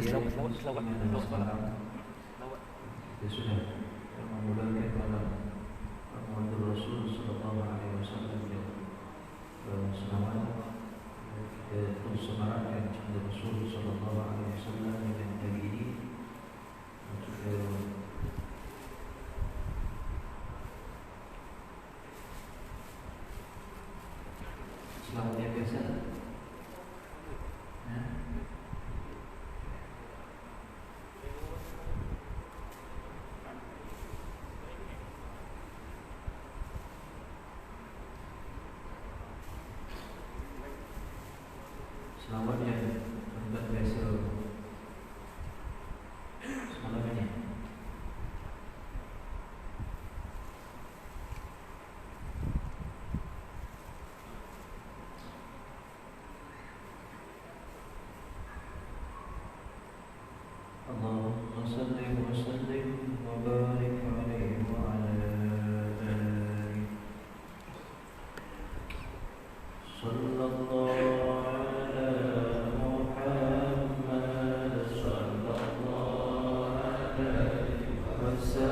Kita sudah memulai malam Muhammad Rasul Sallallahu Alaihi Wasallam selama kita terus semarakkan cinta Rasul Sallallahu Alaihi Wasallam dengan pagi ini juga selamat yang biasa. Selamat yang bukan biasa semalam ini. Allahumma salli wa sallim wa barik alaihi wa ala alihi sallallahu Rasul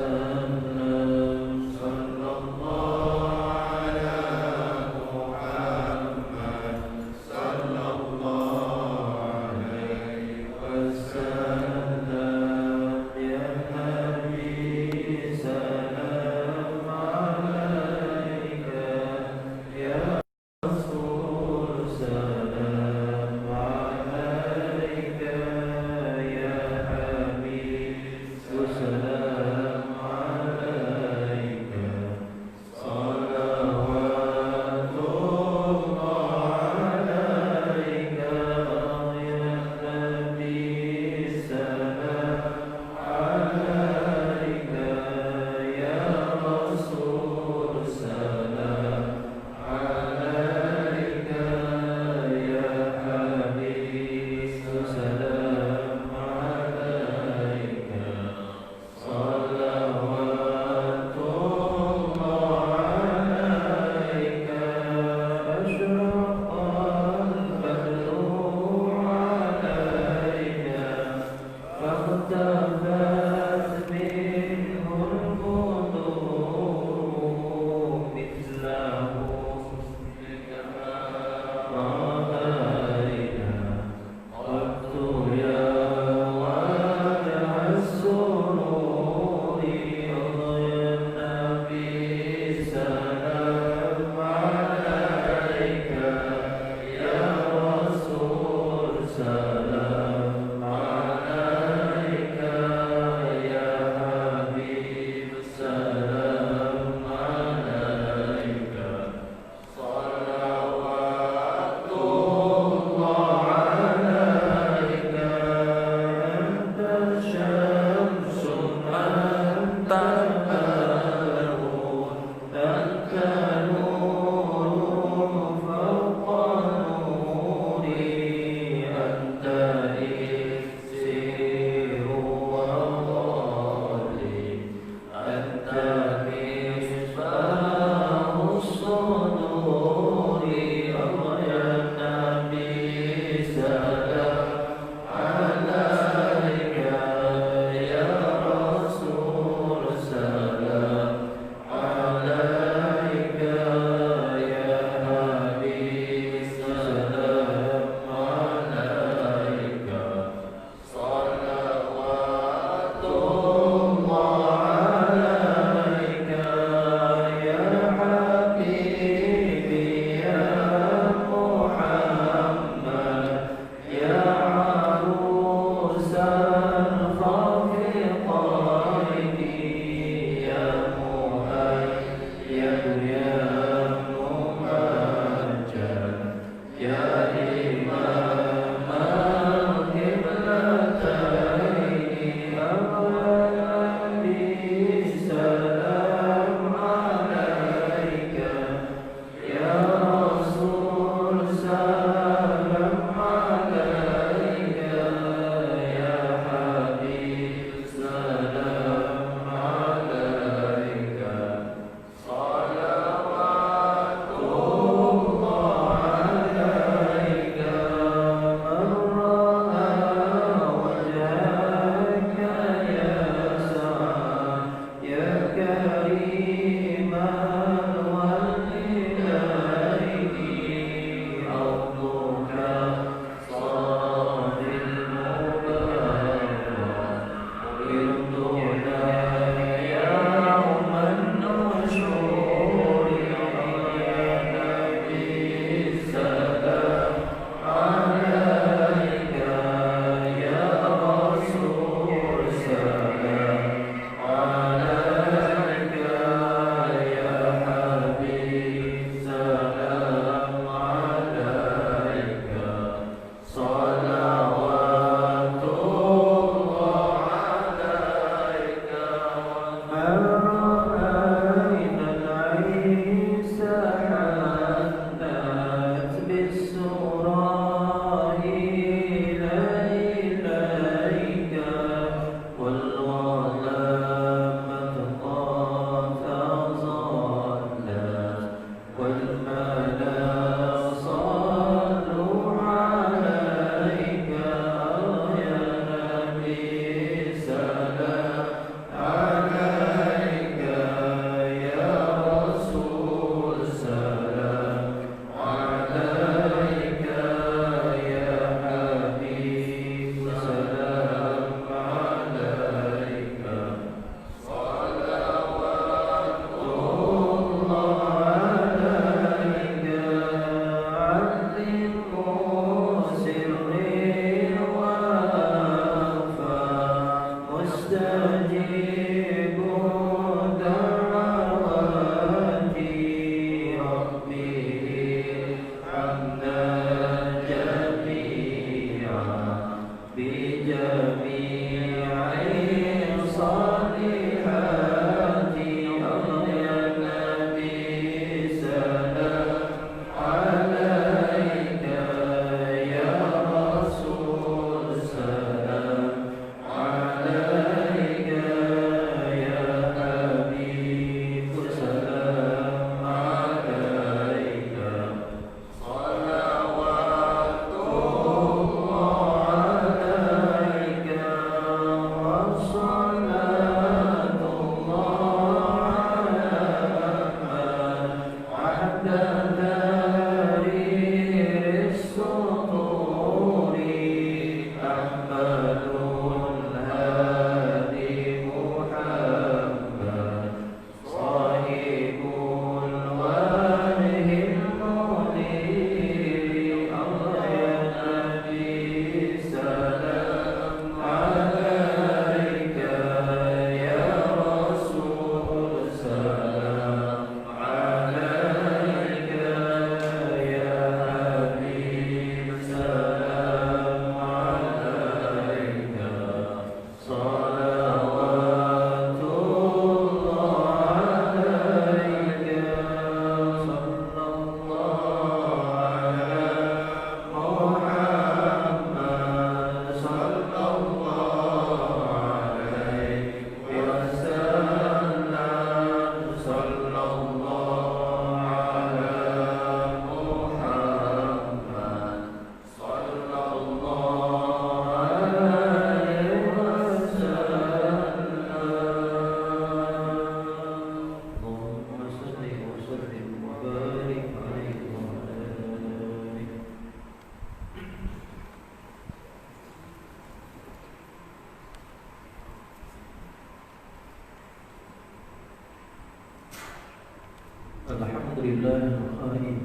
لله القائل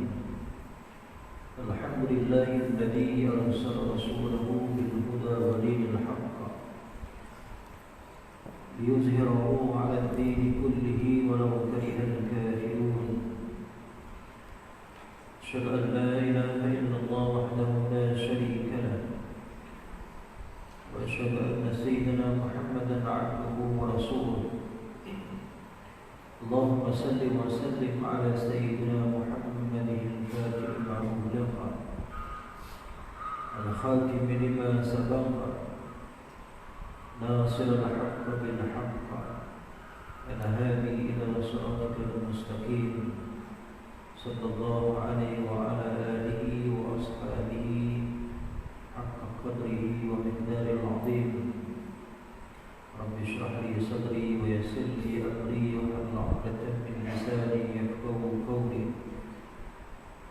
الحمد لله الذي أرسل رسوله بالهدى ودين الحق ليظهره على الدين كله ولو كره الكافرون. أشهد أن لا إله إلا الله وحده لا شريك له، وأشهد أن سيدنا محمدا عبده ورسوله. اللهم صل وسلم على سيدنا محمد الفاتح لما أغلق الخاتم لما سبق ناصر الحق بالحق الهادي إلى صراطك المستقيم صلى الله عليه وعلى آله وأصحابه حق قدره ومقداره العظيم. رب اشرح لي صدري ويسر لي أمري واحلل عقدة من لساني يفقهوا قولي.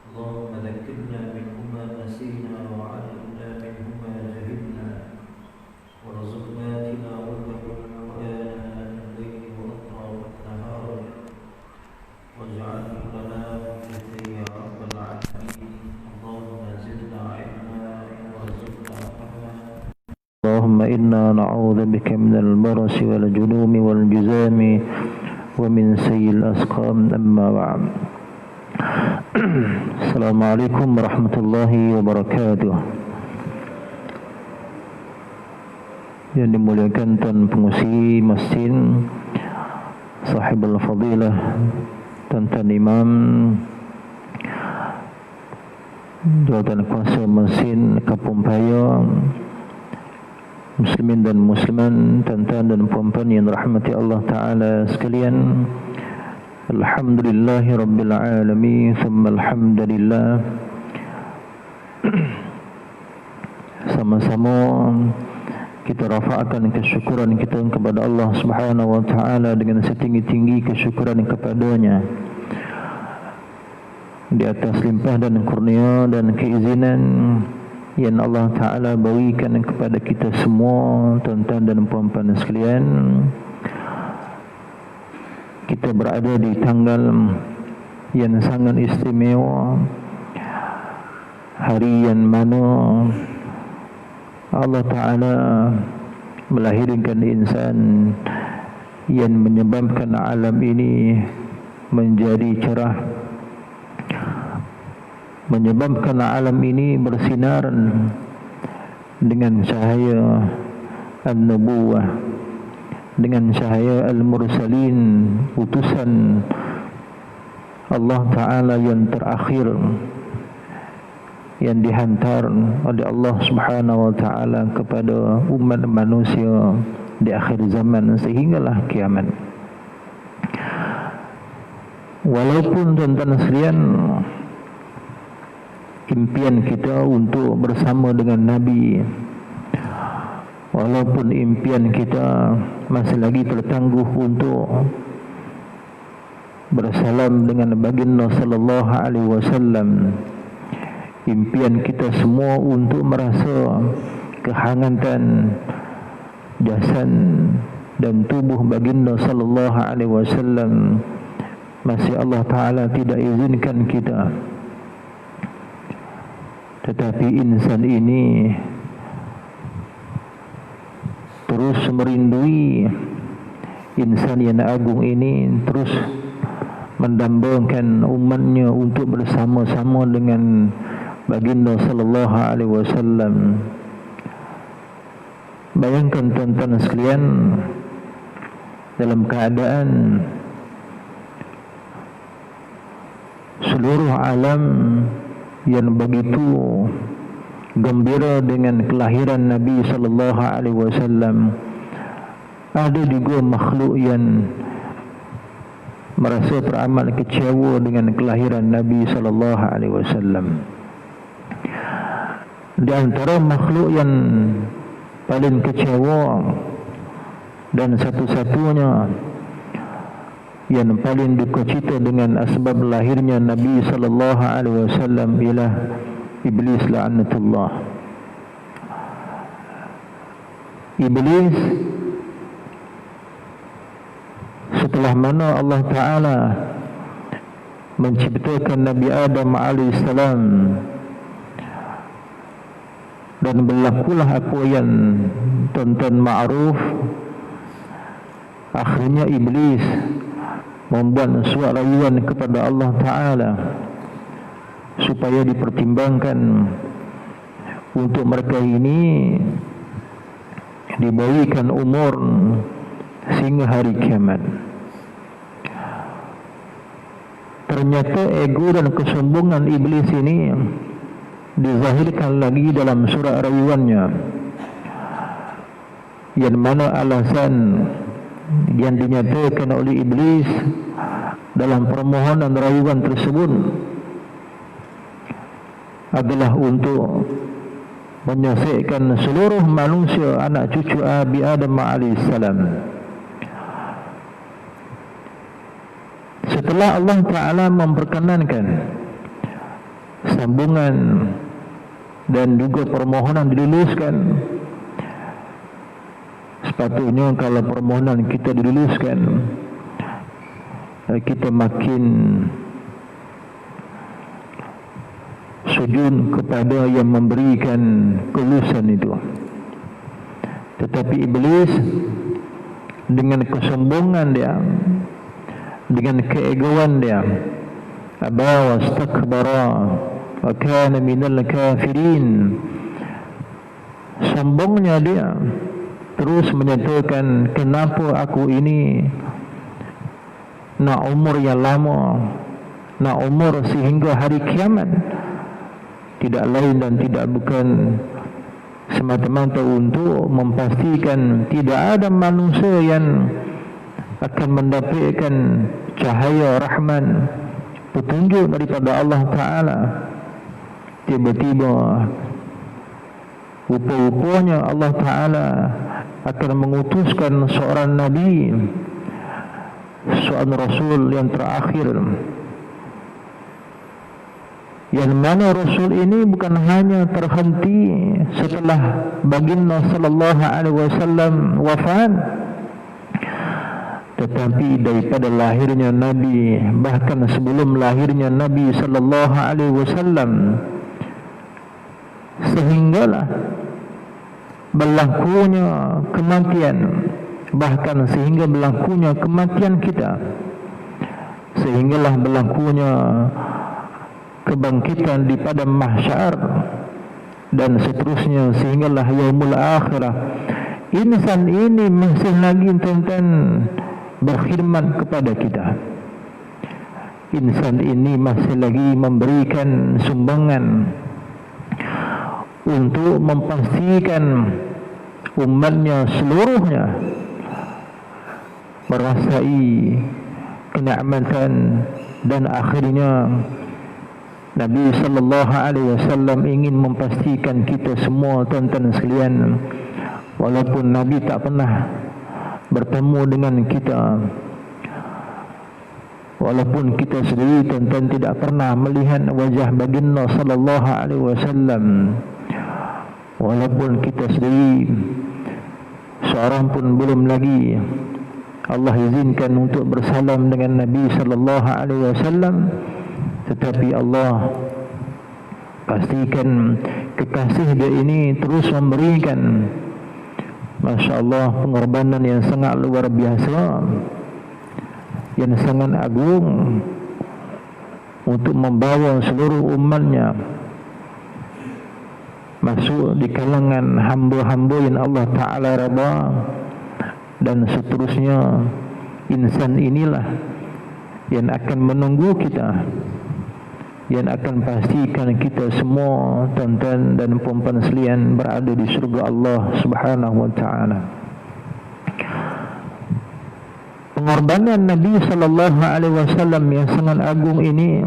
اللهم ذكرنا منهما نسينا وعلمنا منهما جهلنا وارزقنا تلاوته آناء الليل وأطراف النهار واجعله لنا حجة يا رب العالمين. اللهم زدنا علما وارزقنا فهما. اللهم إنا نعوذ بك من البرص والجنوم والجذام ومن سيء الأسقام. أما بعد. Assalamualaikum warahmatullahi wabarakatuh. Yang dimuliakan Tuan Pengusi Masjid, Sahibul Fadilah, Tuan Imam, Tuan Kuasa Masjid Kampung Paya, Muslimin dan Musliman, tuan-tuan dan puan-puan yang dirahmati Allah Ta'ala sekalian. Alhamdulillahi Rabbil Alamin, thumma alhamdulillah. Sama-sama kita rafa'kan kesyukuran kita kepada Allah Subhanahu wa Ta'ala dengan setinggi-tinggi kesyukuran kepadanya di atas limpah dan kurnia dan keizinan yang Allah Ta'ala berikan kepada kita semua, tuan-tuan dan puan-puan sekalian. Kita berada di tanggal yang sangat istimewa, hari yang mana Allah Ta'ala melahirkan insan yang menyebabkan alam ini menjadi cerah, menyebabkan alam ini bersinar dengan cahaya an-nubuwah, dengan cahaya al-mursalin, utusan Allah Ta'ala yang terakhir, yang dihantar oleh Allah Subhanahu wa Ta'ala kepada umat manusia di akhir zaman sehinggalah kiamat. Walaupun tuan-tuan sekalian, impian kita untuk bersama dengan Nabi, walaupun impian kita masih lagi tertangguh untuk bersalam dengan baginda sallallahu alaihi wasallam, impian kita semua untuk merasa kehangatan jasad dan tubuh baginda sallallahu alaihi wasallam, masih Allah Ta'ala tidak izinkan kita. Tetapi insan ini terus merindui insan yang agung ini, terus mendambakan umatnya untuk bersama-sama dengan baginda sallallahu alaihi wasallam. Bayangkan tuan-tuan sekalian, dalam keadaan seluruh alam yang begitu gembira dengan kelahiran Nabi sallallahu alaihi wasallam, ada juga makhluk yang merasa teramat kecewa dengan kelahiran Nabi sallallahu alaihi wasallam. Di antara makhluk yang paling kecewa dan satu-satunya yang paling duka cita dengan asbab lahirnya Nabi sallallahu alaihi wasallam ialah Iblis la'natullah. Iblis, setelah mana Allah Ta'ala menciptakan Nabi Adam alaihissalam, dan berlakulah apa yang tuan-tuan ma'ruf. Akhirnya iblis membuat suatu rayuan kepada Allah Ta'ala supaya dipertimbangkan untuk mereka ini diberikan umur sehingga hari kiamat. Ternyata ego dan kesombongan iblis ini dizahirkan lagi dalam surah rayuannya, yang mana alasan yang dinyatakan oleh iblis dalam permohonan rayuan tersebut adalah untuk menyelesaikan seluruh manusia anak cucu Abi Adam alaihissalam. Setelah Allah Ta'ala memperkenankan sambungan dan juga permohonan diluluskan, sepatutnya kalau permohonan kita diluluskan, kita makin sujud kepada yang memberikan kelulusan itu. Tetapi iblis dengan kesombongan dia, dengan keegoan dia, aba wastakbara wa kana minal kafirin, sombongnya dia terus menyatakan, kenapa aku ini nak umur yang lama, nak umur sehingga hari kiamat, tidak lain dan tidak bukan semata-mata untuk memastikan tidak ada manusia yang akan mendapatkan cahaya rahman, petunjuk daripada Allah Ta'ala. Tiba-tiba rupa-rupanya Allah Ta'ala akan mengutuskan seorang Nabi, seorang Rasul yang terakhir, yang mana Rasul ini bukan hanya terhenti setelah baginda sallallahu alaihi wasallam wafat, tetapi daripada lahirnya Nabi, bahkan sebelum lahirnya Nabi sallallahu alaihi wasallam, sehinggalah berlakunya kematian, bahkan sehingga berlakunya kematian kita, sehinggalah berlakunya kebangkitan di padang mahsyar, dan seterusnya sehinggalah yaumul akhirah. Insan ini masih lagi tentang berkhidmat kepada kita. Insan ini masih lagi memberikan sumbangan untuk memastikan umatnya seluruhnya merasai kenikmatan, dan akhirnya Nabi sallallahu alaihi wasallam ingin memastikan kita semua tuan-tuan sekalian, walaupun Nabi tak pernah bertemu dengan kita, walaupun kita sendiri tuan-tuan tidak pernah melihat wajah baginda sallallahu alaihi wasallam, walaupun kita sendiri seorang pun belum lagi Allah izinkan untuk bersalam dengan Nabi sallallahu alaihi wasallam, tetapi Allah pastikan kekasih dia ini terus memberikan, Masya Allah, pengorbanan yang sangat luar biasa, yang sangat agung, untuk membawa seluruh umatnya masuk di kalangan hamba-hamba yang Allah Ta'ala redha. Dan seterusnya, insan inilah yang akan menunggu kita, yang akan pastikan kita semua tuan-tuan dan puan-puan sekalian berada di surga Allah Subhanahu wa Ta'ala. Pengorbanan Nabi sallallahu alaihi wasallam yang sangat agung ini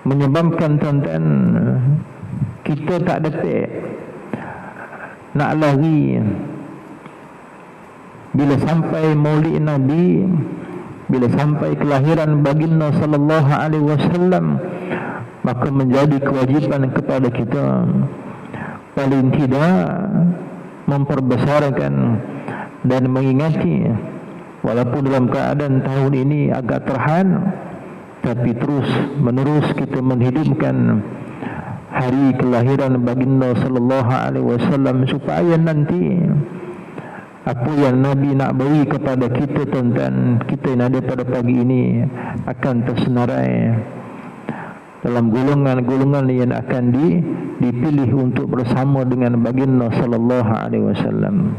menyebabkan tuan-tuan kita tak dapat nak lari. Bila sampai Maulid Nabi, bila sampai kelahiran baginda sallallahu alaihi wasallam, maka menjadi kewajiban kepada kita paling tidak memperbesarkan dan mengingati, walaupun dalam keadaan tahun ini agak terhan, tapi terus menerus kita menghidupkan hari kelahiran baginda sallallahu alaihi wasallam, supaya nanti apa yang Nabi nak beri kepada kita, tuan-tuan, kita yang ada pada pagi ini akan tersenarai dalam golongan-golongan yang akan dipilih untuk bersama dengan baginda sallallahu alaihi wasallam.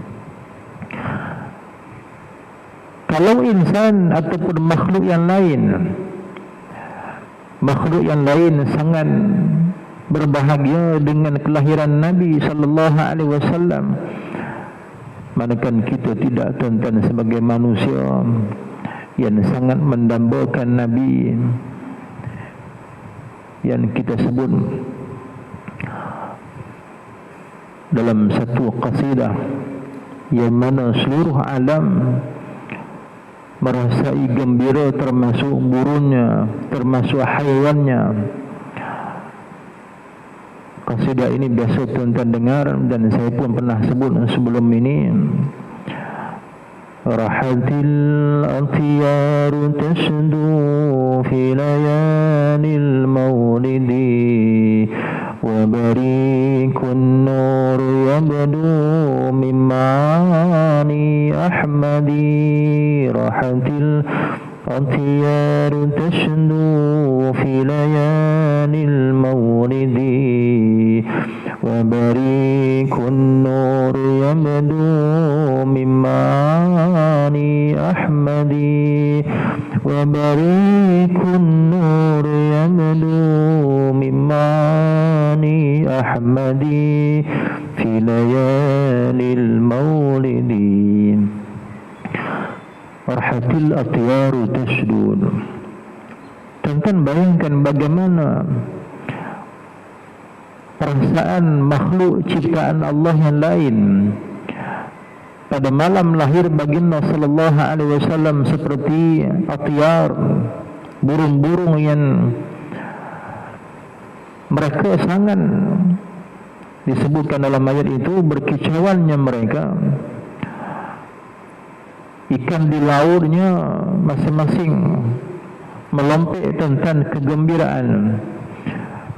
Kalau insan ataupun makhluk yang lain sangat berbahagia dengan kelahiran Nabi sallallahu alaihi wasallam, manakala kita tidak, tuan-tuan, sebagai manusia yang sangat mendambakan Nabi, yang kita sebut dalam satu qasidah yang mana seluruh alam merasai gembira, termasuk burungnya, termasuk haiwannya. Qasidah ini biasa tuan-tuan dengar dan saya pun pernah sebut sebelum ini. Rahatil atyaru tasdu fi layalil maulidi wa barikun nur yabdu mimani ahmadi. Rahatil atyaru tasdu fi layalil maulidi wa barikun nur yabdu mimani ahmadi wa barikun nur yabdu mimani ahmadi fi layalil maulidi. Warhatil atyaru tasdud. Tuan-tuan, bayangkan bagaimana perasaan makhluk ciptaan Allah yang lain pada malam lahir baginda sallallahu alaihi wasallam, seperti atyar, burung-burung yang mereka sangat disebutkan dalam ayat itu berkicauannya mereka. Ikan di lautnya masing-masing melompat tentang kegembiraan.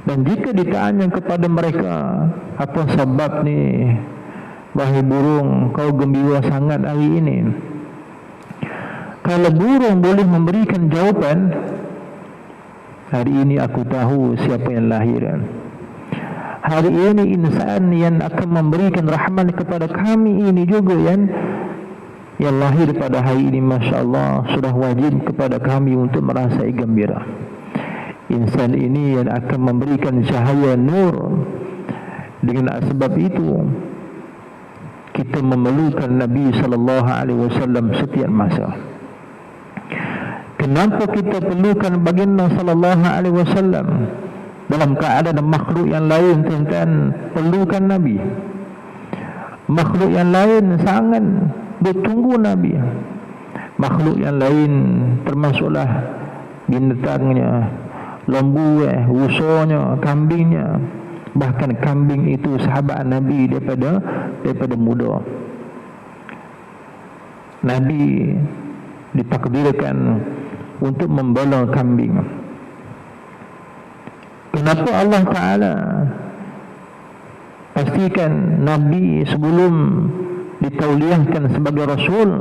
Dan jika ditanya kepada mereka, apa sebab ni, wahai burung, kau gembira sangat hari ini? Kalau burung boleh memberikan jawapan, hari ini aku tahu siapa yang lahir. Hari ini insan yang akan memberikan rahmat kepada kami ini juga yang lahir pada hari ini, Masya Allah, sudah wajib kepada kami untuk merasai gembira. Insan ini yang akan memberikan cahaya nur. Dengan sebab itu kita memerlukan Nabi sallallahu alaihi wasallam setiap masa. Kenapa kita perlukan baginda sallallahu alaihi wasallam? Dalam keadaan makhluk yang lain, tuan-tuan, perlukan Nabi. Makhluk yang lain sangat bertunggu Nabi. Makhluk yang lain termasuklah binatangnya, lembu, usahnya, kambingnya. Bahkan kambing itu sahabat Nabi daripada muda. Nabi ditakdirkan untuk membela kambing. Kenapa Allah Ta'ala pastikan Nabi sebelum ditauliahkan sebagai Rasul,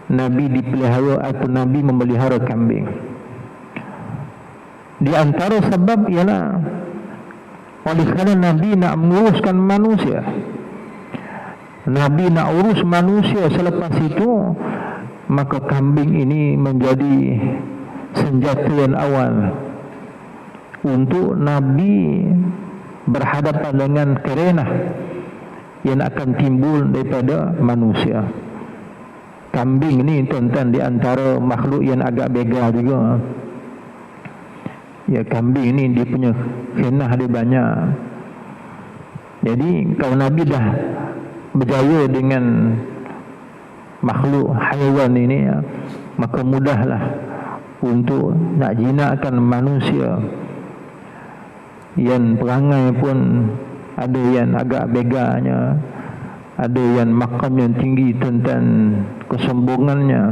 Nabi dipelihara atau Nabi memelihara kambing? Di antara sebab ialah oleh kerana Nabi nak menguruskan manusia. Nabi nak urus manusia. Selepas itu, maka kambing ini menjadi senjata yang awal untuk Nabi berhadapan dengan kerenah yang akan timbul daripada manusia. Kambing ni, tuan-tuan, di antara makhluk yang agak bega juga. Ya, kambing ni dia punya kenah dia banyak. Jadi kalau Nabi dah berjaya dengan makhluk haiwan ini, maka mudahlah untuk nak jinakkan manusia. Yang perangai pun ada yang agak beganya, ada yang makam yang tinggi tentang kesombongannya.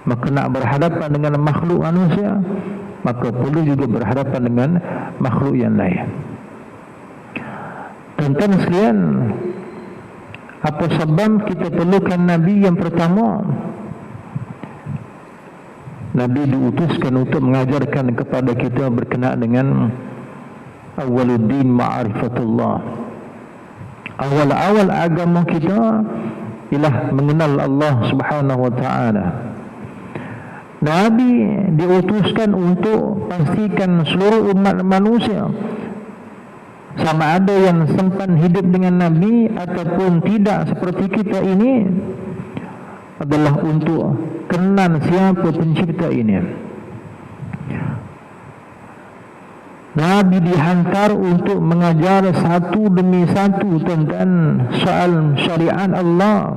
maka nak berhadapan dengan makhluk manusia, maka perlu juga berhadapan dengan makhluk yang lain. Tuan-tuan sekalian, apa sebab kita perlukan Nabi? Yang pertama, Nabi diutuskan untuk mengajarkan kepada kita berkenaan dengan awwaluddin ma'rifatullah. Awal-awal agama kita ialah mengenal Allah Subhanahu wa ta'ala. Nabi diutuskan untuk pastikan seluruh umat manusia, sama ada yang sempat hidup dengan Nabi ataupun tidak seperti kita ini, adalah untuk kenal siapa pencipta ini. Nabi dihantar untuk mengajar satu demi satu tentang soal syariat Allah.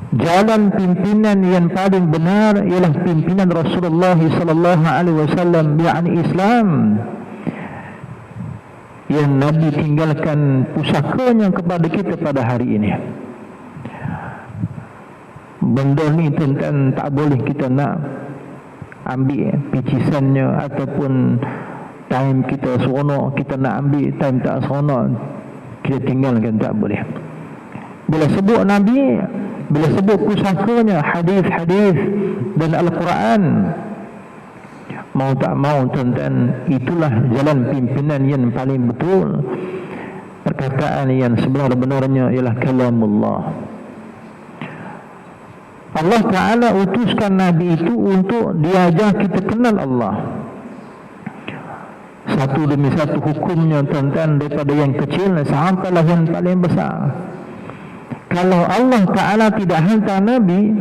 Jalan pimpinan yang paling benar ialah pimpinan Rasulullah sallallahu alaihi wasallam, yakni Islam, yang Nabi tinggalkan pusakanya kepada kita pada hari ini. Benda ni tentang tak boleh kita nak ambil picisannya ataupun time kita seronok kita nak ambil, time tak seronok kita tinggalkan, tak boleh. Bila sebut Nabi, bila sebut pusakanya, hadis-hadis dan Al-Quran, mau tak mau tuan-tuan, itulah jalan pimpinan yang paling betul. Perkataan yang sebenar-benarnya ialah kalamullah. Allah Ta'ala utuskan Nabi itu untuk diajar kita kenal Allah. Satu demi satu hukumnya tuan-tuan, daripada yang kecil sampailah yang paling besar. Kalau Allah Ta'ala tidak hantar Nabi,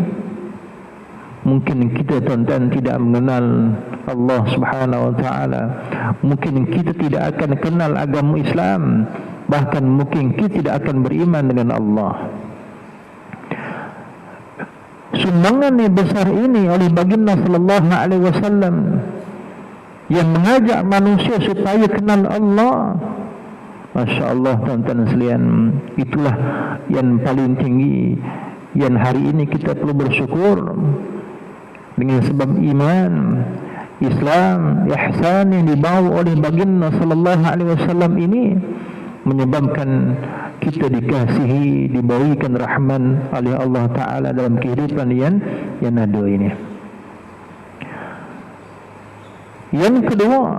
mungkin kita tuan-tuan tidak mengenal Allah Subhanahu wa ta'ala. Mungkin kita tidak akan kenal agama Islam. Bahkan mungkin kita tidak akan beriman dengan Allah. Sumbangan yang besar ini oleh baginda sallallahu alaihi wasallam yang mengajak manusia supaya kenal Allah. Masya Allah tuan-tuan sekalian, itulah yang paling tinggi, yang hari ini kita perlu bersyukur. Dengan sebab iman, Islam, ihsan yang dibawa oleh baginda sallallahu alaihi wasallam ini menyebabkan kita dikasihi, diberikan rahman oleh Allah Ta'ala dalam kehidupan yang ada ini. Yang kedua,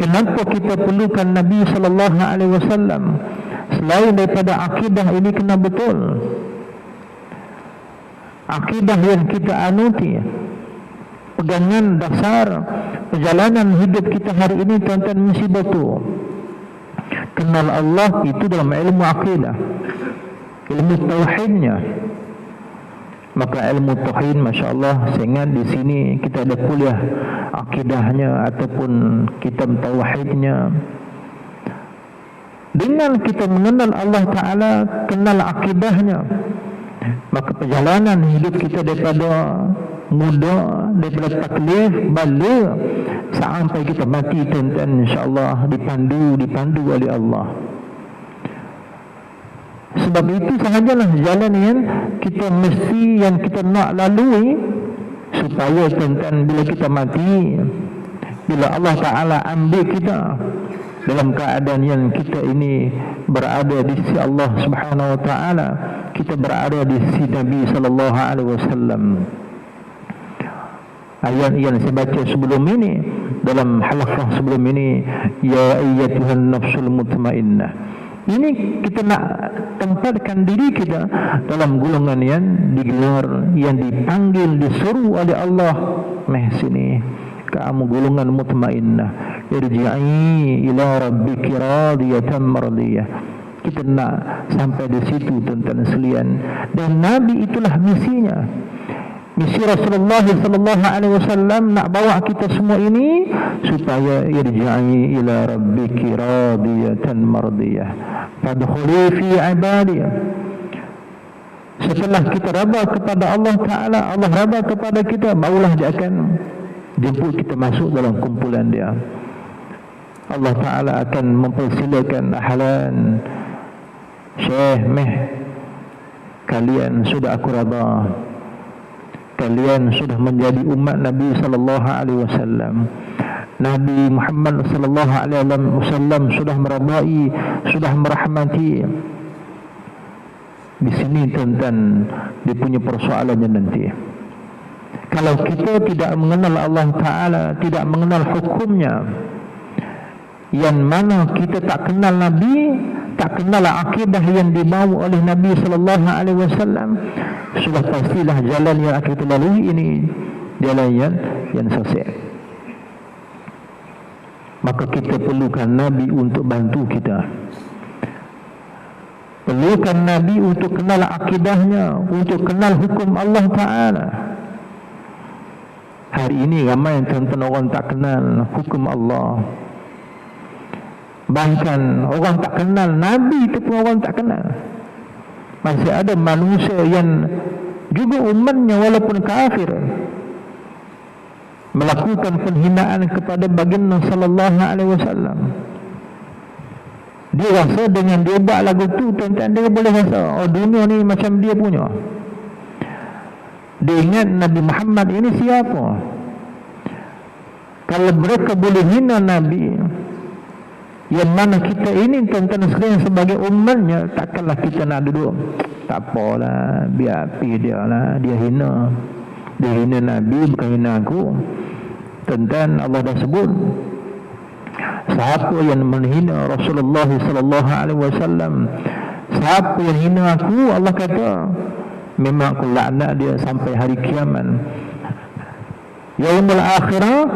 kenapa kita perlukan Nabi sallallahu alaihi wasallam? Selain daripada akidah ini kena betul, akidah yang kita anuti, pegangan dasar perjalanan hidup kita hari ini tuan-tuan mesti betul. Kenal Allah itu dalam ilmu akidah, ilmu tauhidnya. Maka ilmu tauhid, Masya Allah, saya ingat di sini kita ada kuliah akidahnya ataupun kitab tauhidnya. Dengan kita mengenal Allah Ta'ala, kenal akidahnya, maka perjalanan hidup kita daripada muda, daripada taklif, balik sampai kita mati tuan-tuan, insya-Allah dipandu oleh Allah. Sebab itu sahajalah jalan yang kita mesti, yang kita nak lalui, supaya tuan-tuan bila kita mati, bila Allah Ta'ala ambil kita dalam keadaan yang kita ini berada di sisi Allah Subhanahu wa Ta'ala, kita berada di sisi Nabi sallallahu alaihi wasallam. Ayat yang saya baca sebelum ini, dalam halaqah sebelum ini, ya ayyatuhan nafsul mutmainnah, ini kita nak tempatkan diri kita dalam golongan yang digelar, yang dipanggil, disuruh oleh Allah. Meh sini, kamu golongan mutmainnah, irji'i ila rabbiki radiyatan mardiyah. Kita nak sampai di situ tuan-tuan sekalian. Dan Nabi itulah misinya. Misi Rasulullah sallallahu alaihi wasallam nak bawa kita semua ini supaya irji'i ila rabbiki radiyatan mardiyah fadkhuli fi ibadi. Setelah kita raba kepada Allah Ta'ala, Allah raba kepada kita, barulah dia akan jemput kita masuk dalam kumpulan dia. Allah Ta'ala akan mempersilakan ahlan Syekh Meh kalian sudah aku redha, kalian sudah menjadi umat Nabi sallallahu alaihi wasallam. Nabi Muhammad sallallahu alaihi wasallam sudah meradai, sudah merahmati. Di sini tuan-tuan dia punya persoalannya nanti. Kalau kita tidak mengenal Allah Ta'ala, tidak mengenal hukumnya, yang mana kita tak kenal Nabi, tak kenal akidah yang dibawa oleh Nabi sallallahu alaihi wasallam, sudah pastilah jalan yang akan kita lalui ini jalan yang sesat. Maka kita perlukan Nabi untuk bantu kita. Perlukan Nabi untuk kenal akidahnya, untuk kenal hukum Allah Ta'ala. Hari ini ramai tuan-tuan orang tak kenal hukum Allah. Bahkan orang tak kenal Nabi itu pun orang tak kenal. Masih ada manusia yang juga umatnya walaupun kafir melakukan penghinaan kepada baginda sallallahu alaihi wasallam. Dia rasa dengan dia buat lagu tu tuan-tuan, dia boleh rasa dunia ni macam dia punya. Dia ingat Nabi Muhammad ini siapa. Kalau mereka boleh hina Nabi, yang mana kita ini tuan-tuan sekalian sebagai umatnya, takkanlah kita nak duduk, tak apalah, biar api dia lah, dia hina. Dia hina Nabi, bukan hina aku. Tuan-tuan, Allah dah sebut, siapa yang menghina Rasulullah sallallahu alaihi wasallam, siapa yang hina aku, Allah kata memang aku laknat dia sampai hari kiamat. Yaumul akhirah,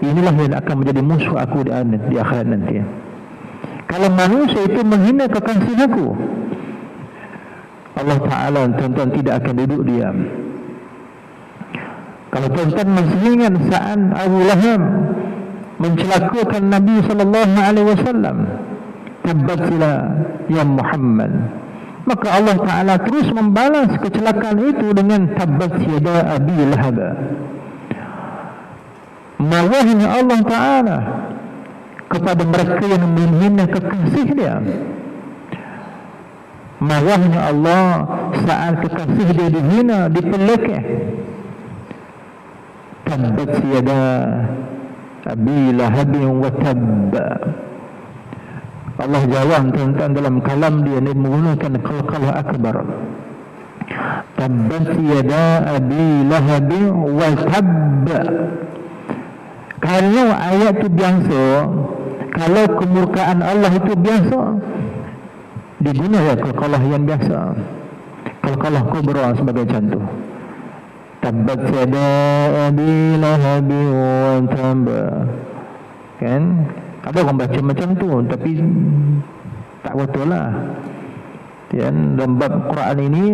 inilah yang akan menjadi musuh aku di akhirat nanti. Kalau manusia itu menghina kekasih aku, Allah Ta'ala tuan-tuan tidak akan duduk diam. Kalau tuan-tuan masih ingat saat Abu Lahab mencelakakan Nabi sallallahu alaihi wasallam, tabbat sila ya Muhammad, maka Allah Ta'ala terus membalas kecelakaan itu dengan tabbat yada Abi Lahab. Marahnya Allah Ta'ala kepada mereka yang menghina kekasih dia. Marahnya Allah saat kekasih dia dihina, dipelekeh. Tabbat yada Abi Lahab wa tabb. Allah jawab tuan-tuan dalam kalam dia menggunakan qalqalah akbar. Tabbat yada Abi Lahab wa tabb. Kalau ayat itu biasa, kalau kemurkaan Allah itu biasa, digunakan qalqalah yang biasa, qalqalah kubra sebagai contoh. Tabbat yada Abi Lahab wa tabb. Kan? Ada orang baca macam tu, tapi tak betul lah. Dan dalam bab Quran ini,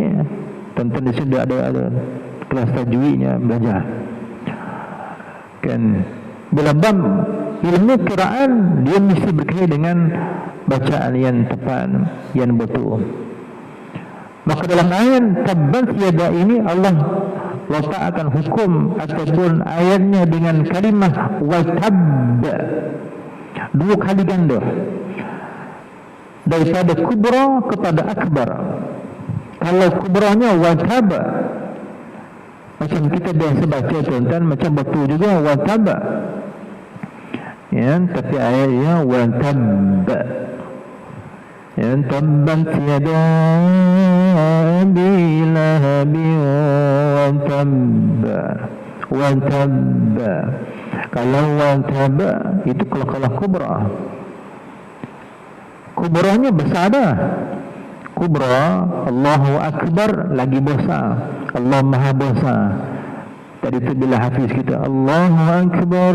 tuan-tuan sudah ada kelas tajwidnya belajar. Kan? Bila bab ilmu Quran, dia mesti berkait dengan bacaan yang tepat, yang betul. Maka dalam ayat tabbat yada ini Allah letakkan hukum ataupun ayatnya dengan kalimah wa tabb, dua kali ganda, daripada kubra kepada akbar. Kalau kubranya wa tabb, macam kita biasa baca tuan-tuan, macam betul juga wa tabb, ya, tapi ayatnya wa tabb, ya, tabbat yada Abi Lahab wa tabb, wa tabb. Kalau wa tabb itu kalau kubra, kubranya besar dah. Kubra Allahu Akbar lagi besar, Allah Maha Besar. Tadi tu bila hafiz kita Allahu Akbar,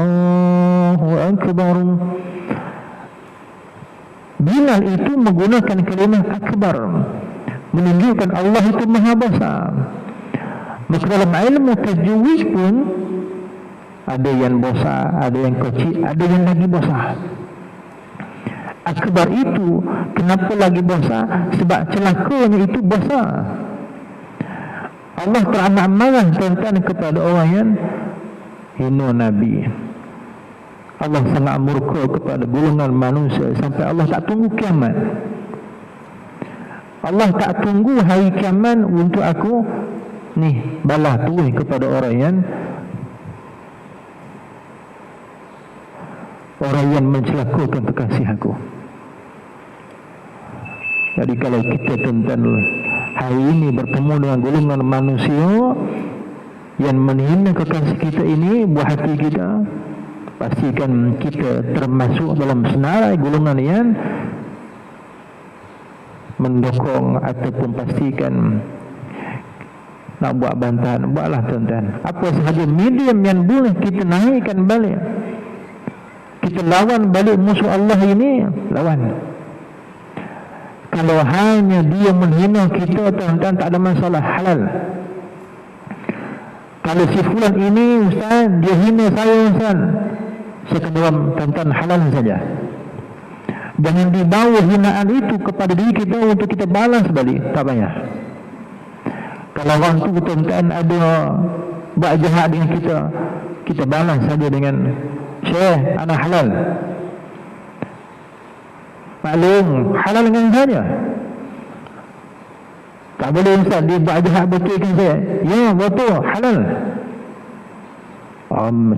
Allahu Akbar, Bilal itu menggunakan kalimah akbar, menunjukkan Allah itu Maha Besar. Maka dalam ilmu tajwid pun ada yang besar, ada yang kecil, ada yang lagi besar. Akbar itu kenapa lagi besar? Sebab celakanya itu besar. Allah teramat marah tuan-tuan kepada orang yang hina Nabi. Allah sangat murka kepada golongan manusia sampai Allah tak tunggu kiamat. Allah tak tunggu hari kiamat untuk aku ni balas tuih kepada orang yang mencelakai kekasih aku. Jadi kalau kita tentang hari ini bertemu dengan golongan manusia yang menghina kekasih kita ini, buah hati kita, pastikan kita termasuk dalam senarai golongan yang mendukung ataupun pastikan nak buat bantahan, buatlah tuan-tuan. Apa sahaja medium yang boleh kita naikkan balik, kita lawan balik musuh Allah ini, lawan. Kalau hanya dia menghina kita, tuan-tuan, tak ada masalah, halal. Kalau si fulan ini, ustaz, dia hina saya, ustaz, saya kena tuan-tuan, halal saja. Jangan dibawa hinaan itu kepada diri kita untuk kita balas balik, tak payah. Kalau orang tu tuan-tuan ada buat jahat dengan kita, kita balas saja dengan Syekh, ana halal. Maklum, halal dengan saja. Tak boleh ustaz, dia buat jahat betulkan saya. Ya, betul, halal.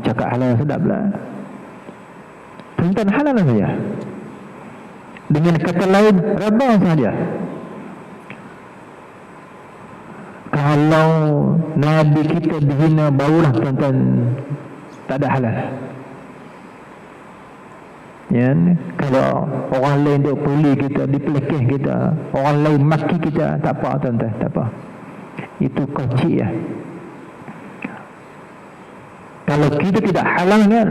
Cakap halal sedap lah. Tuan-tuan, halal saja. Dengan kata lain, raba saja. Kalau Nabi kita dihina, barulah tuan-tuan tak ada halal. Ya, kalau orang lain dia puli kita, dipelekeh kita, orang lain maki kita, tak apa tuan-tuan, tak apa. Itu kecil ya. Kalau kita tidak halal kan,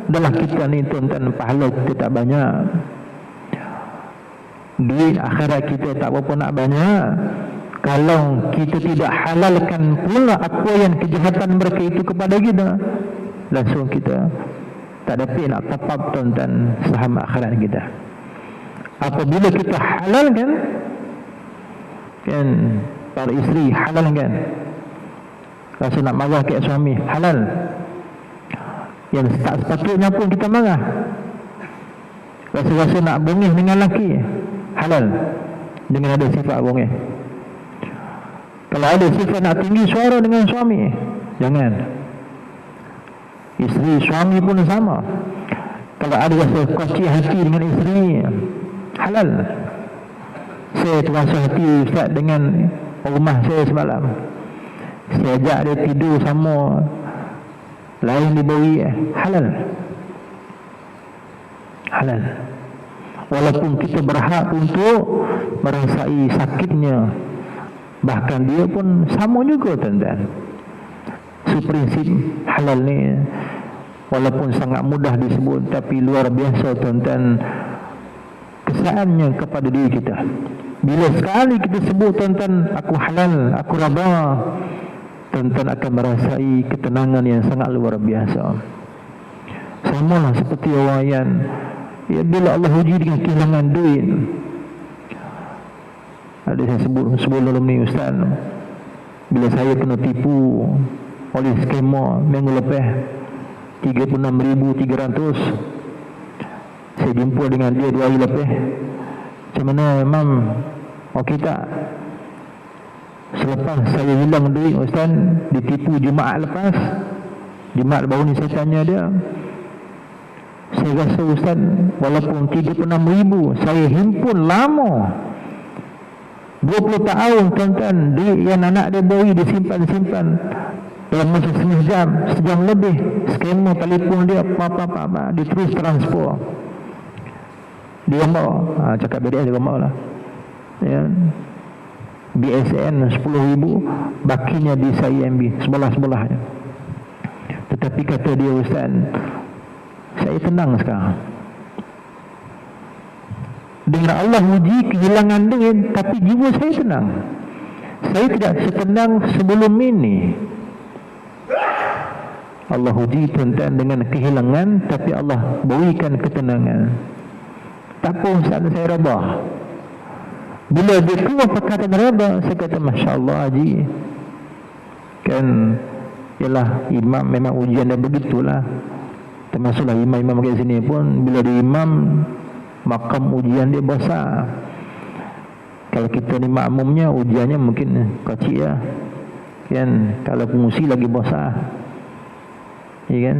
adalah kita ni tuan-tuan, pahala kita tak banyak, duit akhirat kita tak berapa nak banyak. Kalau kita tidak halalkan pula apa yang kejahatan mereka itu kepada kita, langsung kita tak dapat nak top up tuan-tuan saham akhirat kita. Apabila kita halalkan kan, para isteri halalkan, rasa nak marah ke suami, halal. Yang tak sepatutnya pun kita marah, rasa-rasa nak bongih dengan lelaki, halal, dengan ada sifat bongih. Kalau ada sifat nak tinggi suara dengan suami, jangan. Isteri suami pun sama. Kalau ada rasa kecil hati dengan isteri, halal. Saya terasa hati ustaz dengan rumah saya semalam. Saya ajak dia tidur sama, lain diberi, halal. Halal. Walaupun kita berhak untuk merasai sakitnya, bahkan dia pun sama juga tuan-tuan. Prinsip halal ni walaupun sangat mudah disebut, tapi luar biasa tuan-tuan kesaannya kepada diri kita. Bila sekali kita sebut tuan-tuan, aku halal, aku raba, tuan-tuan akan merasai ketenangan yang sangat luar biasa. Sama lah seperti orang yang ya, bila Allah uji dengan kehilangan duit. Ada saya sebut sebelum ni ustaz, bila saya kena tipu oleh skema minggu lepas 36,300, saya jumpa dengan dia 2 hari lepas. Macam mana Imam? Okey tak? Selepas saya hilang duit ustaz, ditipu Jumaat lepas, Jumaat baru ni saya tanya dia, saya rasa ustaz, walaupun 36,000 saya himpun lama 20 tahun tuan-tuan, duit yang anak dia beri disimpan-simpan dalam masa sejam lebih, skema telefon dia apa-apa, dia terus transfer. Dia mau cakap BDS dia mau lah ya. BSN 10,000, bakinya di IMB sebelah-sebelahnya. Tetapi kata dia, ustaz, saya tenang sekarang. Dengan Allah uji kehilangan duit, tapi jiwa saya tenang. Saya tidak setenang sebelum ini. Allah uji tuan-tuan dengan kehilangan, tapi Allah berikan ketenangan. Tak apa ustaz, saya rabah. Bila dia keluar perkataan rabah, saya kata Masya Allah Haji, kan, ialah imam memang ujian dia begitulah. Termasuklah imam-imam kat sini pun bila dia imam, makam ujian dia besar. Kalau kita ni makmumnya, ujiannya mungkin kecil lah kan. Kalau pengungsi lagi besar, ya kan.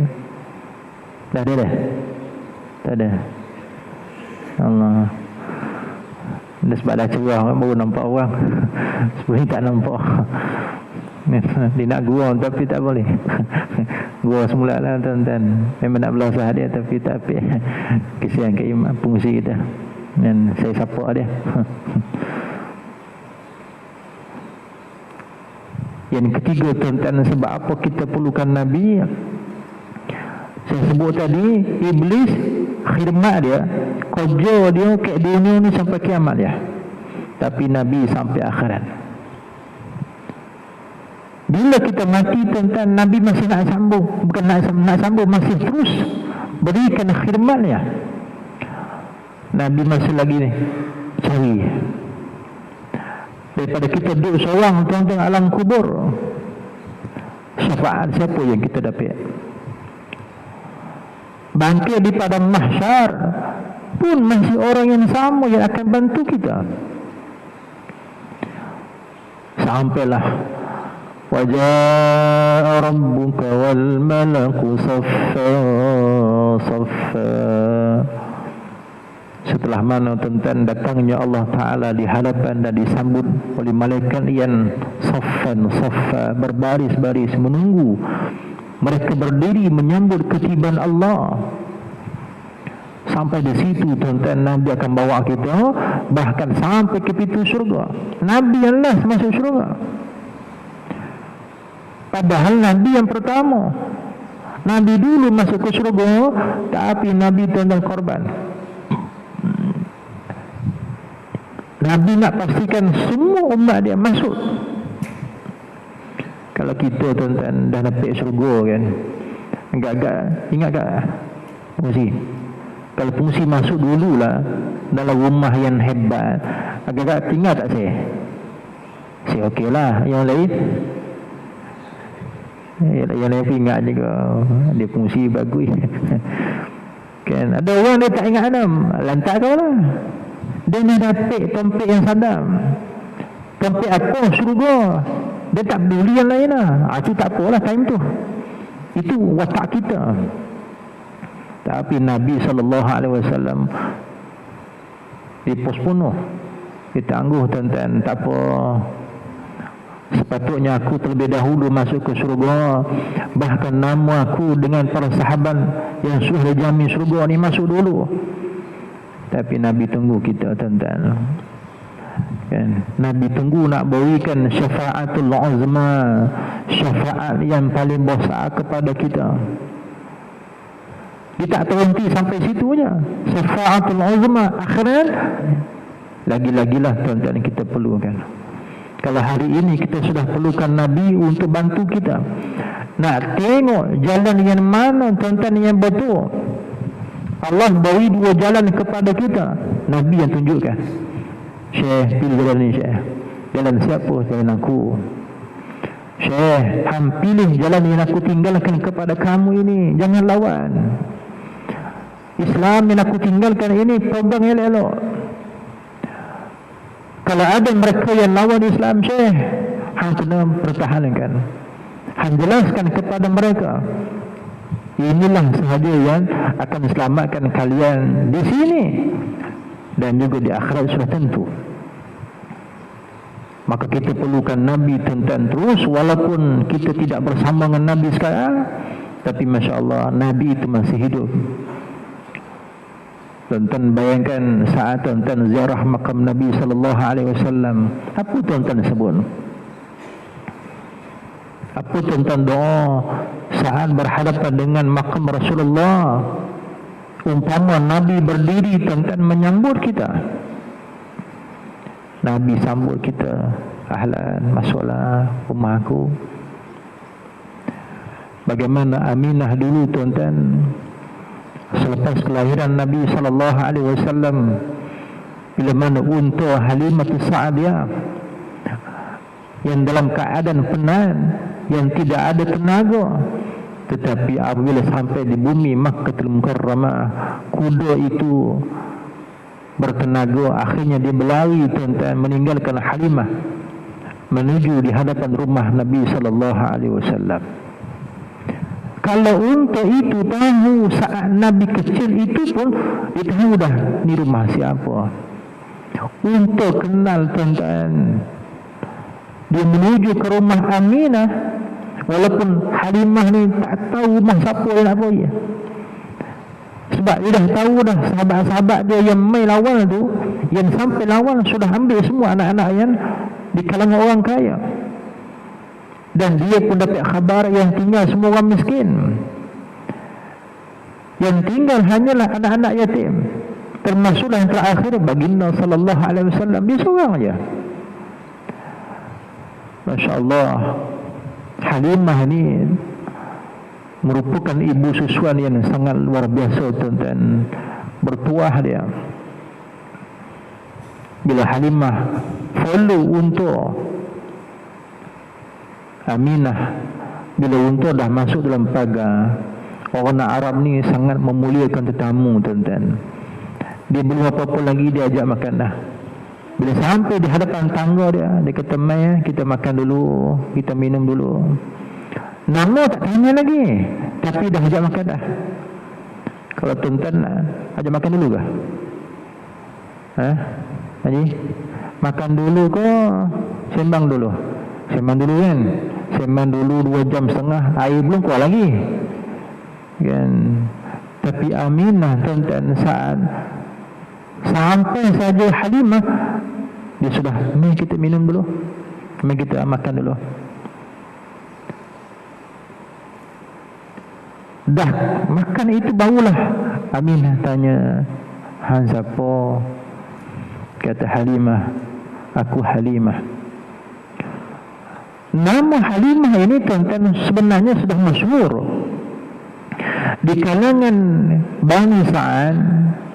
Dah ada dah? Tak ada. Allah. Dah sebab dah cerah baru nampak orang. Sebelum ni tak nampak. Dia nak gurau tapi tak boleh. Gurau semula lah tuan-tuan. Memang nak belasah dia tapi tak apa. Kesian ke imam pengungsi kita. Dan saya support dia. Yang ketiga tuan-tuan, sebab apa kita perlukan Nabi? Saya sebut tadi, iblis khidmat dia, kerja dia ke dunia ni sampai kiamat dia. Tapi Nabi sampai akhirat. Bila kita mati tuan-tuan, Nabi masih nak sambung. Bukan nak sambung, masih terus berikan khidmat dia. Nabi masih lagi ni cari. Daripada kita duduk seorang tuan-tuan alam kubur, syafaat siapa yang kita dapat? Bangkit di padang mahsyar pun masih orang yang sama yang akan bantu kita. Sampailah wajaa rabbuka wal malaku saffa saffa. Setelah mana tuan-tuan datangnya Allah Ta'ala di hadapan dan disambut oleh malaikat yang saffan saffa, berbaris-baris menunggu. Mereka berdiri menyambut ketiban Allah. Sampai di situ tuan-tuan, Nabi akan bawa kita bahkan sampai ke pintu syurga. Nabi yang last masuk syurga. Padahal Nabi yang pertama. Nabi dulu masuk ke syurga, tapi Nabi tuan-tuan korban. Nabi nak pastikan semua umat dia masuk. Kalau kita tuan-tuan dah dapat syurga kan, agak-agak ingat tak fungsi? Kalau fungsi masuk dululah dalam rumah yang hebat, agak-agak tinggal tak saya? Saya okey lah. Yang lain? Yang lain ingat juga dia fungsi bagus. Kan ada orang dia tak ingat Adam, lantak kau lah. Dia nak dapat tempat yang sadam. Tempat apa? Syurga. Dia tak peduli yang lain lah. Itu tak apalah time tu. Itu watak kita. Tapi Nabi SAW dipospon. Dia tangguh tuan-tuan. Tak apa. Sepatutnya aku terlebih dahulu masuk ke syurga. Bahkan nama aku dengan para sahabat yang sudah dijamin syurga ni masuk dulu. Tapi Nabi tunggu kita tuan-tuan. Kan? Nabi tunggu nak berikan syafaatul uzma, syafaat yang paling besar kepada kita. Dia tak terhenti sampai situ je. Syafaatul uzma akhirat, lagi-lagilah tuan-tuan kita perlukan. Kalau hari ini kita sudah perlukan Nabi untuk bantu kita, nak tengok jalan yang mana tuan-tuan yang betul. Allah beri dua jalan kepada kita, Nabi yang tunjukkan. Syekh, pilih jalan ni Syekh. Jalan siapa? Jalan aku. Syekh, hang pilih jalan yang aku tinggalkan kepada kamu ini. Jangan lawan. Islam yang aku tinggalkan ini, pegang elok-elok. Kalau ada mereka yang lawan Islam, Syekh, hang kena pertahankan. Hang jelaskan kepada mereka, inilah sahaja yang akan selamatkan kalian di sini dan juga di akhirat sudah tentu. Maka kita perlukan Nabi tuan-tuan terus, walaupun kita tidak bersama dengan Nabi sekarang, tapi Masya Allah Nabi itu masih hidup. Tuan-tuan bayangkan saat tuan-tuan ziarah makam Nabi SAW, apa tuan-tuan sebut? Apa tuan-tuan doa saat berhadapan dengan makam Rasulullah? Umpama Nabi berdiri tuan-tuan menyambut kita, Nabi sambut kita, ahlan, masuklah rumah aku. Bagaimana Aminah dulu tuan-tuan, selepas kelahiran Nabi SAW, bila mana unta Halimah Sa'diyah yang dalam keadaan penat, yang tidak ada tenaga, Tetapi apabila sampai di bumi Makkahul Mukarramah, kuda itu bertenaga, akhirnya dia berlari tuan-tuan, meninggalkan Halimah menuju di hadapan rumah Nabi sallallahu alaihi wasallam. Kalau unta itu tahu saat Nabi kecil itu pun dia tahu dah ni rumah siapa. Unta kenal tuan-tuan. Dia menuju ke rumah Aminah, walaupun Halimah ni tak tahu rumah siapa yang apa dia. Sebab dia dah tahu dah sahabat-sahabat dia yang mai lawan tu, yang sampai lawan sudah ambil semua anak-anak yang di kalangan orang kaya. Dan dia pun dapat khabar yang tinggal semua orang miskin. Yang tinggal hanyalah anak-anak yatim. Termasuklah yang terakhir baginda sallallahu alaihi wasallam, dia seorang aja. Masya-Allah, Halimah ni merupakan ibu susuan yang sangat luar biasa tuan-tuan. Bertuah dia. Bila Halimah follow untuk Aminah, bila unta dah masuk dalam pagar, orang Arab ni sangat memuliakan tetamu tuan-tuan. Dia belum apa-apa lagi dia ajak makan dah. Bila sampai di hadapan tangga dia kata, "Mai kita makan dulu, kita minum dulu." Nama tak tanya lagi, tapi dah ajak makan dah. Kalau tuan-tuan ajak makan dulu ke? Haji, makan dulu ke sembang dulu? Sembang dulu kan? Sembang dulu 2 jam setengah, air belum keluar lagi kan. Tapi Aminah tuan-tuan, saat sampai saja Halimah, dia sudah, "Mari kita minum dulu, mari kita makan dulu." Dah makan itu barulah Aminah tanya, "Han siapa?" Kata Halimah, "Aku Halimah." Nama Halimah ini tuan-tuan sebenarnya sudah masyhur di kalangan Bani Sa'ad.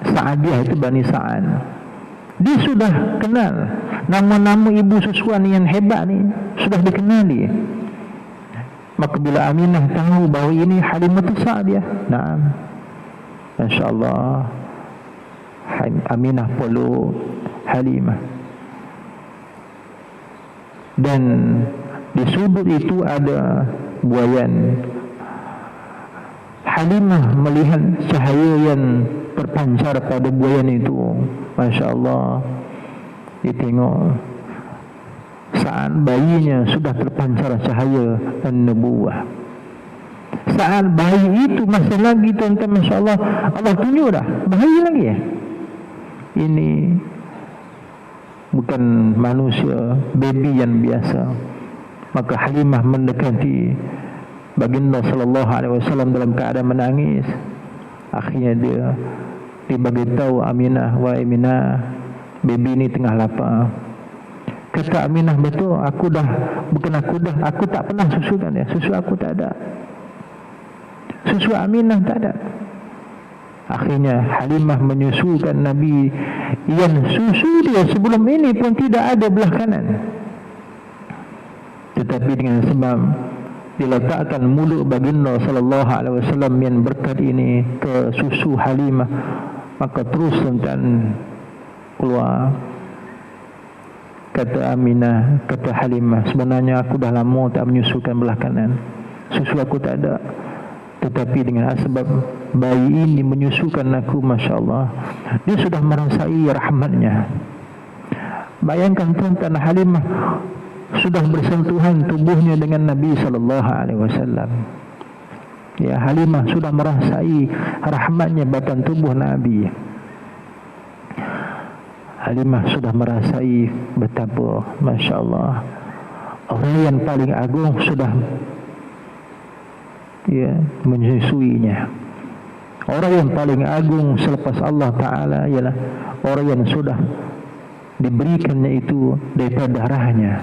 Sa'adiyah itu Bani Sa'ad. Dia sudah kenal nama-nama ibu susuan yang hebat ni, sudah dikenali. Maka bila Aminah tahu bahawa ini Halimah Sa'adiyah, naam, insya-Allah Aminah peluk Halimah. Dan di sudut itu ada buayan. Halimah melihat cahaya yang terpancar pada buayan itu. Masya Allah, dia tengok saat bayinya sudah terpancar cahaya an-nubuwah. Saat bayi itu masih lagi tuan-tuan, Masya Allah, Allah tunjuk dah bayi lagi. Ini bukan manusia, baby yang biasa. Maka Halimah mendekati baginda sallallahu alaihi wasallam dalam keadaan menangis. Akhirnya dia diberitahu Aminah, "Wahai Aminah, baby ni tengah lapar." Kata Aminah, "Betul, aku tak pernah susukan dia. Susu aku tak ada. Susu Aminah tak ada." Akhirnya Halimah menyusukan Nabi yang susu dia sebelum ini pun tidak ada belah kanan. Tetapi dengan sebab diletakkan mulut baginda sallallahu alaihi wasallam yang berkat ini ke susu Halimah, maka terus tuan keluar. Kata Aminah, kata Halimah, "Sebenarnya aku dah lama tak menyusukan belah kanan. Susu aku tak ada. Tetapi dengan sebab bayi ini menyusukan aku, Masya Allah, dia sudah merasai rahmatnya." Bayangkan tuan-tuan, Halimah sudah bersentuhan tubuhnya dengan Nabi sallallahu alaihi wasallam. Ya, Halimah sudah merasai rahmatnya batang tubuh Nabi. Halimah sudah merasai betapa, Masya Allah, orang yang paling agung sudah menyusuinya. Orang yang paling agung selepas Allah Ta'ala ialah orang yang sudah diberikannya itu daripada darahnya.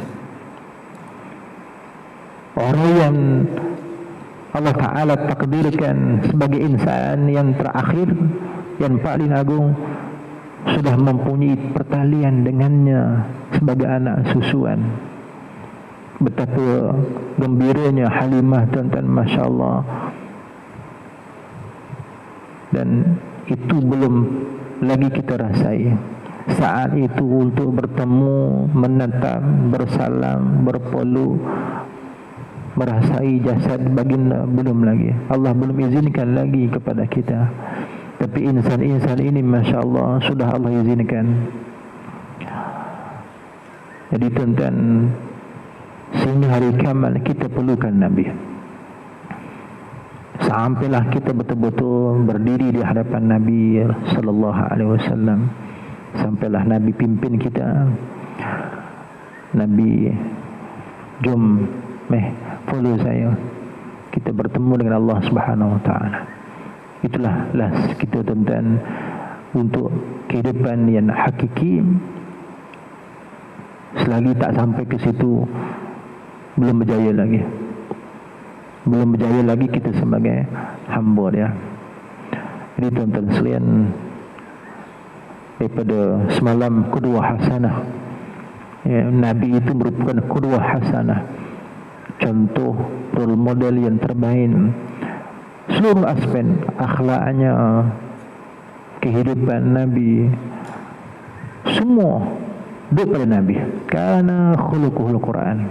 Orang yang Allah Ta'ala takdirkan sebagai insan yang terakhir, yang paling agung, sudah mempunyai pertalian dengannya sebagai anak susuan. Betapa gembiranya Halimah tuan-tuan, Masya Allah. dan itu belum lagi kita rasai. Saat itu untuk bertemu, menatap, bersalam, berpeluk, merasai jasad baginda belum lagi. Allah belum izinkan lagi kepada kita. Tapi insan-insan ini Masya Allah sudah Allah izinkan. Jadi tuan-tuan, sehingga hari kiamat kita perlukan Nabi. Sampailah kita betul-betul berdiri di hadapan Nabi sallallahu alaihi wasallam. Sampailah Nabi pimpin kita. Nabi, jom follow saya. Kita bertemu dengan Allah Subhanahu wa taala. Itulah last kita tuan-tuan untuk kehidupan yang hakiki. Selagi tak sampai ke situ, belum berjaya lagi. Belum berjaya lagi kita sebagai hamba dia. Jadi tuan-tuan sekalian, daripada semalam qudwah hasanah, ya, Nabi itu merupakan qudwah hasanah, contoh role model yang terbaik. Seluruh aspek akhlaknya, kehidupan Nabi, semua daripada Nabi. Karena khuluquhul Quran.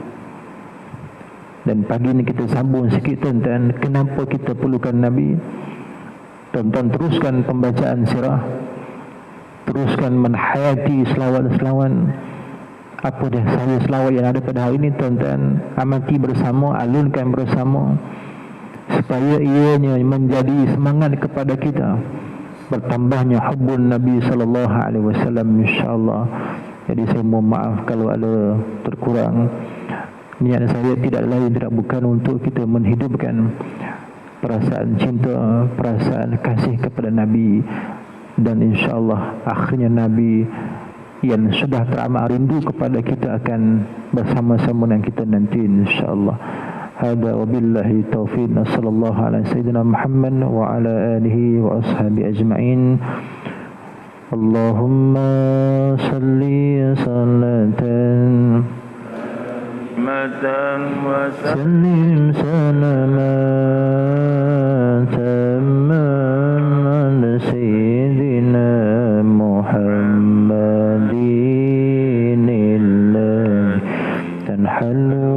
Dan pagi ni kita sambung sikit tuan-tuan, kenapa kita perlukan Nabi. Tuan-tuan teruskan pembacaan sirah, teruskan menhayati selawat-selawat. Apa dia sahaja selawat yang ada pada hari ini tuan-tuan, amati bersama, alunkan bersama, supaya ianya menjadi semangat kepada kita bertambahnya hubbun Nabi sallallahu alaihi wasallam insya-Allah. Jadi saya mohon maaf kalau ada terkurang. Niat saya tidak lain tidak bukan untuk kita menghidupkan perasaan cinta, perasaan kasih kepada Nabi, dan insya-Allah akhirnya Nabi yang sudah teramat rindu kepada kita akan bersama-sama dengan kita nanti insya-Allah. Hada wabillahi taufiq. Sallallahu ala sayyidina Muhammad wa ala alihi wa ashabi ajma'in. Allahumma salli salatan wa sallim salamatan ala sayyidina Muhammadin illah tanhalu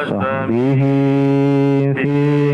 وصحبه في